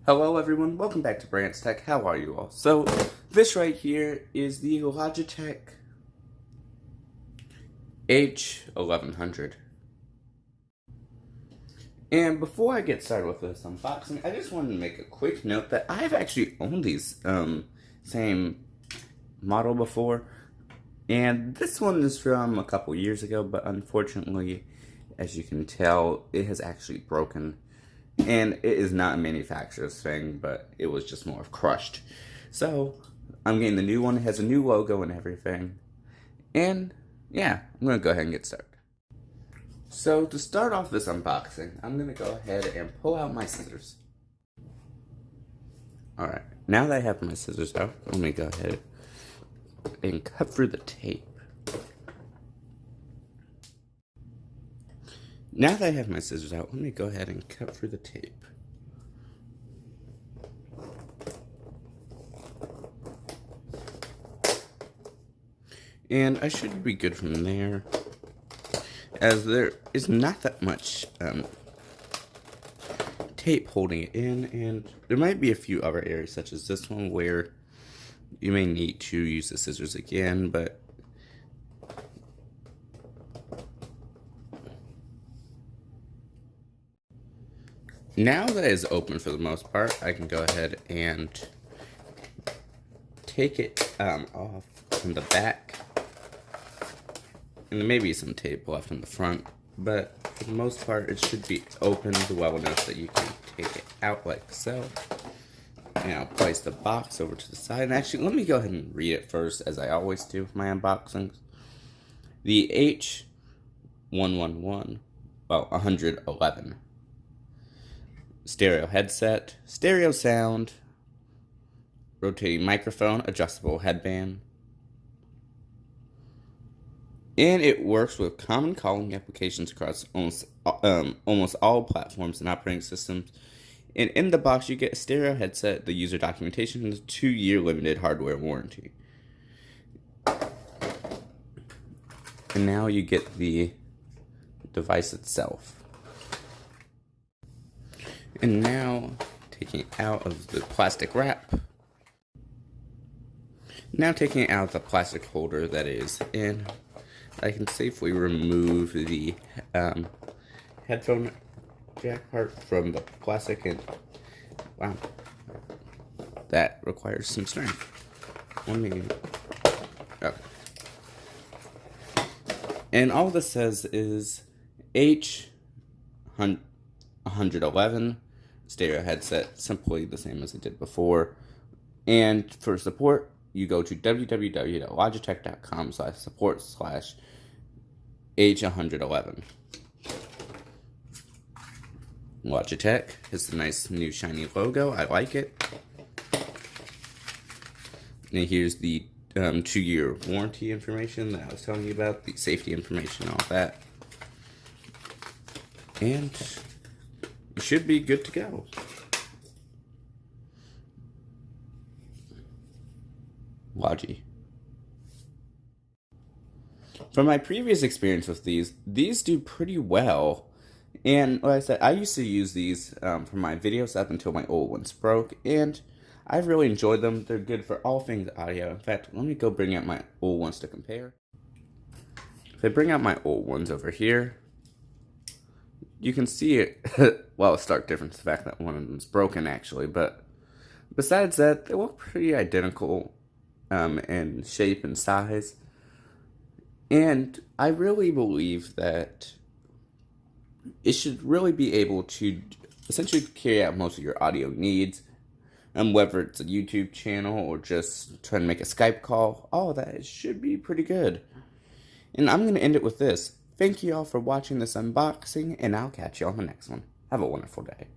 Hello everyone, welcome back to Bran'sTech. How are you all? So, this right here is the Logitech H1100. And before I get started with this unboxing, I just wanted to make a quick note that I've actually owned these same model before. And this one is from a couple years ago, but unfortunately, as you can tell, it has actually broken. And it is not a manufacturer's thing, but it was just more of crushed. So, I'm getting the new one. It has a new logo and everything. And, yeah, I'm going to go ahead and get started. So, to start off this unboxing, I'm going to go ahead and pull out my scissors. Alright, now that I have my scissors out, let me go ahead and cut through the tape. Now that I have my scissors out, let me go ahead and cut through the tape. And I should be good from there, as there is not that much tape holding it in, and there might be a few other areas such as this one where you may need to use the scissors again, but now that it's open for the most part, I can go ahead and take it off from the back. And there may be some tape left in the front, but for the most part, it should be open well enough that you can take it out like so. And I'll place the box over to the side. And actually, let me go ahead and read it first, as I always do with my unboxings. The H111, well, 111. Stereo headset, stereo sound, rotating microphone, adjustable headband. And it works with common calling applications across almost all platforms and operating systems. And in the box, you get a stereo headset, the user documentation, and a 2-year limited hardware warranty. And now you get the device itself. And now, taking it out of the plastic wrap. Now taking it out of the plastic holder that is in, I can safely remove the headphone jack part from the plastic, and wow, that requires some strength. And all this says is H111 stereo headset, simply the same as I did before. And for support, you go to www.logitech.com/support/H111. Logitech has the nice new shiny logo. I like it. And here's the 2-year warranty information that I was telling you about, the safety information, all that. And you should be good to go. Logi. From my previous experience with these do pretty well. And like I said, I used to use these for my videos up until my old ones broke, and I've really enjoyed them. They're good for all things audio. In fact, let me go bring out my old ones to compare. If I bring out my old ones over here, you can see it. Well, a stark difference, the fact that one of them is broken actually, but besides that, they look pretty identical in shape and size. And I really believe that it should really be able to essentially carry out most of your audio needs, whether it's a YouTube channel or just trying to make a Skype call. All of that, it should be pretty good. And I'm going to end it with this. Thank you all for watching this unboxing, and I'll catch you on the next one. Have a wonderful day.